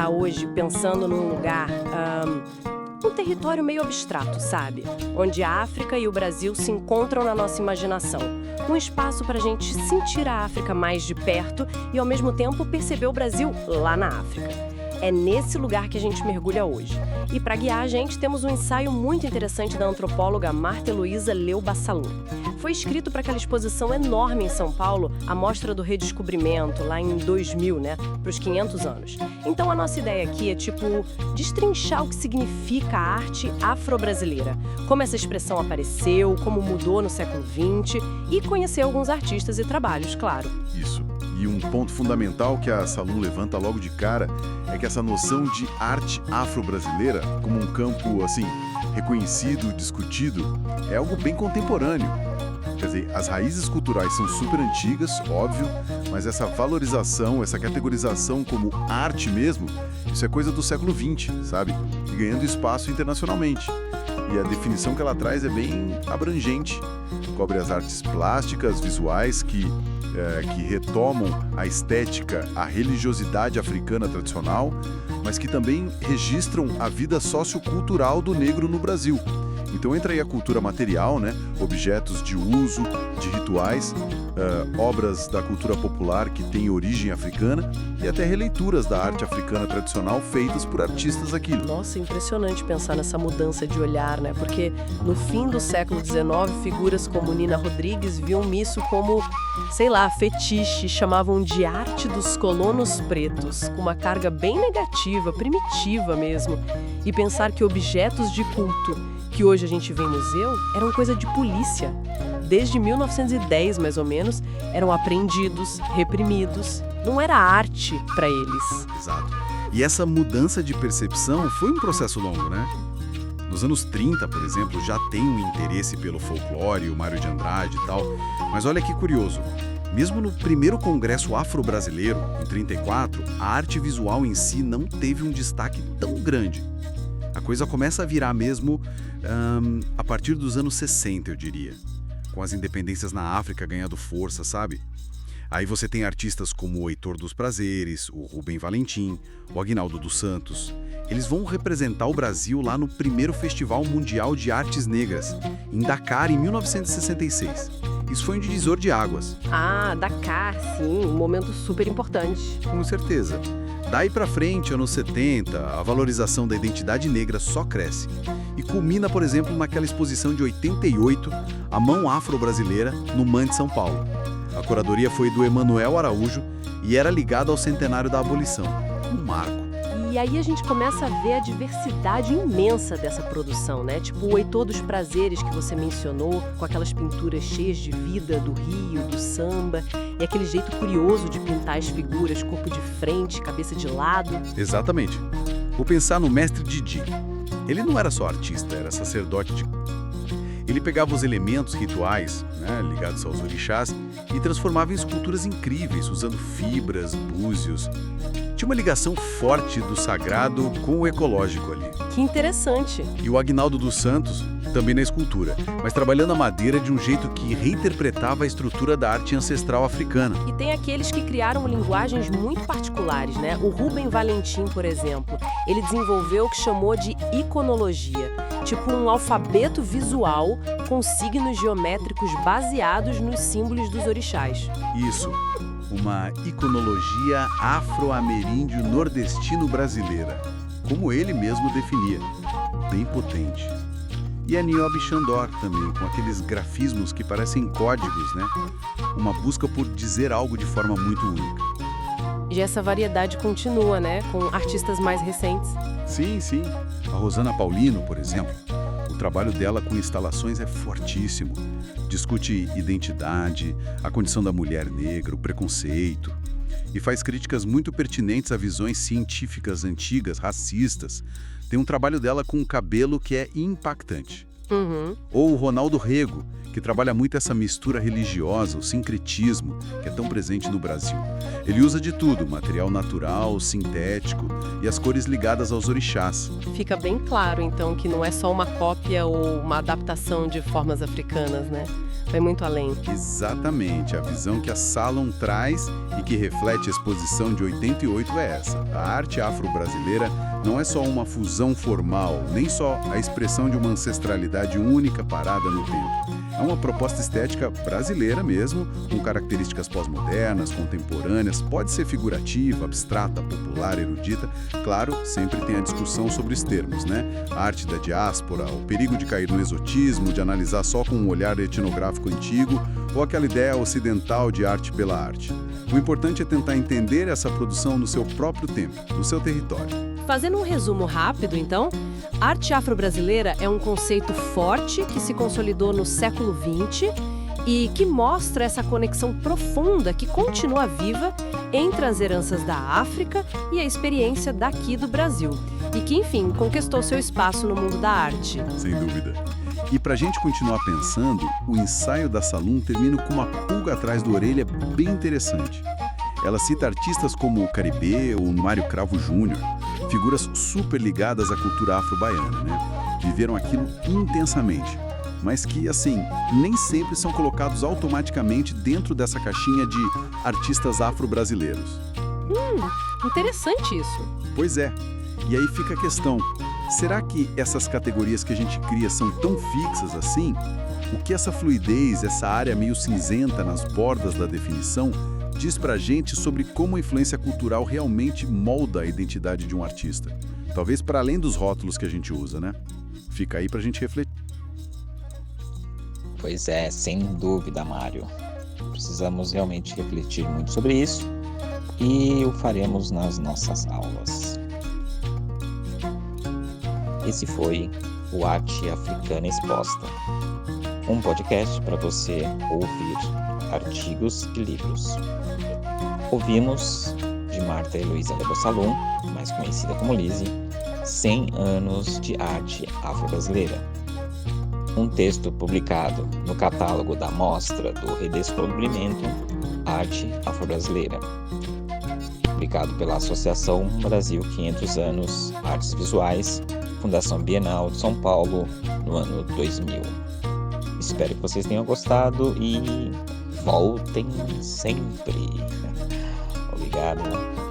tá hoje pensando num lugar, um território meio abstrato, sabe? Onde a África e o Brasil se encontram na nossa imaginação. Um espaço para a gente sentir a África mais de perto e, ao mesmo tempo, perceber o Brasil lá na África. É nesse lugar que a gente mergulha hoje. E para guiar a gente, temos um ensaio muito interessante da antropóloga Marta Heloísa Leu Bassalum. Foi escrito para aquela exposição enorme em São Paulo, a Mostra do Redescobrimento, lá em 2000, para os 500 anos. Então a nossa ideia aqui é, destrinchar o que significa a arte afro-brasileira, como essa expressão apareceu, como mudou no século XX e conhecer alguns artistas e trabalhos, claro. Isso. E um ponto fundamental que a Salum levanta logo de cara é que essa noção de arte afro-brasileira, como um campo, reconhecido, discutido, é algo bem contemporâneo. Quer dizer, as raízes culturais são super antigas, óbvio, mas essa valorização, essa categorização como arte mesmo, isso é coisa do século XX, sabe? E ganhando espaço internacionalmente. E a definição que ela traz é bem abrangente. Cobre as artes plásticas, visuais, que retomam a estética, a religiosidade africana tradicional, mas que também registram a vida sociocultural do negro no Brasil. Então entra aí a cultura material, objetos de uso, de rituais, obras da cultura popular que têm origem africana e até releituras da arte africana tradicional feitas por artistas aqui. Nossa, impressionante pensar nessa mudança de olhar, Porque no fim do século XIX, figuras como Nina Rodrigues viam isso como, fetiche, chamavam de arte dos colonos pretos, com uma carga bem negativa, primitiva mesmo. E pensar que objetos de culto que hoje a gente vê em museu eram coisa de polícia. Desde 1910, mais ou menos, eram apreendidos, reprimidos. Não era arte para eles. Exato. E essa mudança de percepção foi um processo longo, Nos anos 30, por exemplo, já tem um interesse pelo folclore, o Mário de Andrade e tal. Mas olha que curioso. Mesmo no primeiro Congresso Afro-Brasileiro, em 34, a arte visual em si não teve um destaque tão grande. A coisa começa a virar mesmo a partir dos anos 60, eu diria. Com as independências na África ganhando força, sabe? Aí você tem artistas como o Heitor dos Prazeres, o Rubem Valentim, o Aguinaldo dos Santos. Eles vão representar o Brasil lá no primeiro Festival Mundial de Artes Negras, em Dakar, em 1966. Isso foi um divisor de águas. Ah, Dakar, sim, um momento super importante. Com certeza. Daí pra frente, anos 70, a valorização da identidade negra só cresce. E culmina, por exemplo, naquela exposição de 88, A Mão Afro-Brasileira, no MAN de São Paulo. A curadoria foi do Emanuel Araújo e era ligada ao centenário da abolição. Um marco. E aí a gente começa a ver a diversidade imensa dessa produção, Tipo o Heitor dos Prazeres que você mencionou, com aquelas pinturas cheias de vida do Rio, do samba, e aquele jeito curioso de pintar as figuras, corpo de frente, cabeça de lado. Exatamente. Vou pensar no mestre Didi. Ele não era só artista, era sacerdote de... Ele pegava os elementos rituais, ligados aos orixás, e transformava em esculturas incríveis, usando fibras, búzios. Tinha uma ligação forte do sagrado com o ecológico ali. Que interessante. E o Aguinaldo dos Santos, também na escultura, mas trabalhando a madeira de um jeito que reinterpretava a estrutura da arte ancestral africana. E tem aqueles que criaram linguagens muito particulares, O Rubem Valentim, por exemplo, ele desenvolveu o que chamou de iconologia, tipo um alfabeto visual com signos geométricos baseados nos símbolos dos orixás. Isso. Uma iconologia afro-ameríndio nordestino-brasileira, como ele mesmo definia, bem potente. E a Niobe Xandor também, com aqueles grafismos que parecem códigos, Uma busca por dizer algo de forma muito única. E essa variedade continua, com artistas mais recentes. Sim, sim. A Rosana Paulino, por exemplo. O trabalho dela com instalações é fortíssimo. Discute identidade, a condição da mulher negra, o preconceito. E faz críticas muito pertinentes a visões científicas antigas, racistas. Tem um trabalho dela com o cabelo que é impactante. Uhum. Ou o Ronaldo Rego, que trabalha muito essa mistura religiosa, o sincretismo, que é tão presente no Brasil. Ele usa de tudo, material natural, sintético e as cores ligadas aos orixás. Fica bem claro, então, que não é só uma cópia ou uma adaptação de formas africanas, né? Vai muito além. Exatamente, a visão que a Salon traz e que reflete a exposição de 88 é essa. A arte afro-brasileira não é só uma fusão formal, nem só a expressão de uma ancestralidade única parada no tempo. É uma proposta estética brasileira mesmo, com características pós-modernas, contemporâneas, pode ser figurativa, abstrata, popular, erudita. Claro, sempre tem a discussão sobre os termos, né? A arte da diáspora, o perigo de cair no exotismo, de analisar só com um olhar etnográfico antigo, ou aquela ideia ocidental de arte pela arte. O importante é tentar entender essa produção no seu próprio tempo, no seu território. Fazendo um resumo rápido, então, arte afro-brasileira é um conceito forte que se consolidou no século XX e que mostra essa conexão profunda que continua viva entre as heranças da África e a experiência daqui do Brasil. E que, enfim, conquistou seu espaço no mundo da arte. Sem dúvida. E pra gente continuar pensando, o ensaio da Salum termina com uma pulga atrás da orelha bem interessante. Ela cita artistas como o Caribe ou Mário Cravo Júnior, figuras super ligadas à cultura afro-baiana, né? Viveram aquilo intensamente, mas que, assim, nem sempre são colocados automaticamente dentro dessa caixinha de artistas afro-brasileiros. Interessante isso. Pois é. E aí fica a questão, será que essas categorias que a gente cria são tão fixas assim? O que essa fluidez, essa área meio cinzenta nas bordas da definição, diz pra gente sobre como a influência cultural realmente molda a identidade de um artista? Talvez para além dos rótulos que a gente usa, né? Fica aí pra gente refletir. Pois é, sem dúvida, Mário. Precisamos realmente refletir muito sobre isso e o faremos nas nossas aulas. Esse foi o Arte Africana Exposta, um podcast para você ouvir artigos e livros. Ouvimos de Marta Heloísa Lebo Salum, mais conhecida como Lizzie, 100 anos de arte afro-brasileira. Um texto publicado no catálogo da Mostra do Redescobrimento Arte Afro-Brasileira, publicado pela Associação Brasil 500 Anos Artes Visuais, Fundação Bienal de São Paulo, no ano 2000. Espero que vocês tenham gostado e voltem sempre. Obrigado.